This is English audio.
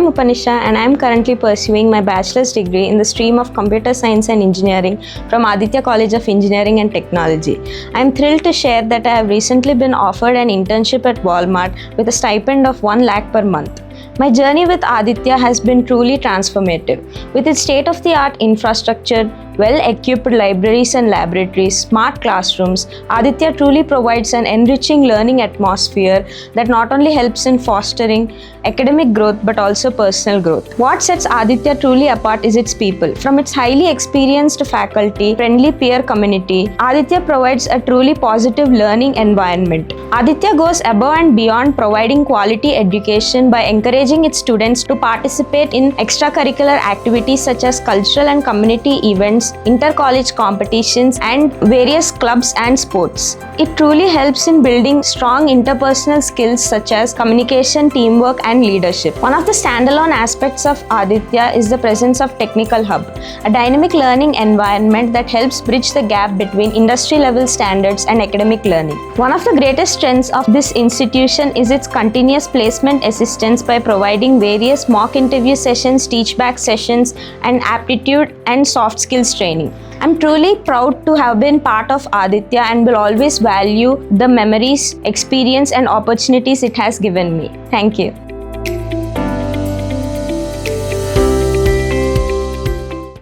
I'm Upanisha and I'm currently pursuing my bachelor's degree in the stream of Computer Science and Engineering from Aditya College of Engineering and Technology. I'm thrilled to share that I have recently been offered an internship at Walmart with a stipend of 1 lakh per month. My journey with Aditya has been truly transformative. With its state-of-the-art infrastructure, well-equipped libraries and laboratories, smart classrooms, Aditya truly provides an enriching learning atmosphere that not only helps in fostering academic growth but also personal growth. What sets Aditya truly apart is its people. From its highly experienced faculty, friendly peer community, Aditya provides a truly positive learning environment. Aditya goes above and beyond providing quality education by encouraging its students to participate in extracurricular activities such as cultural and community events, inter-college competitions, and various clubs and sports. It truly helps in building strong interpersonal skills such as communication, teamwork, and leadership. One of the standalone aspects of Aditya is the presence of Technical Hub, a dynamic learning environment that helps bridge the gap between industry-level standards and academic learning. One of the greatest strengths of this institution is its continuous placement assistance by providing various mock interview sessions, teach-back sessions, and aptitude and soft skills training. I'm truly proud to have been part of Aditya and will always value the memories, experience, and opportunities it has given me. Thank you.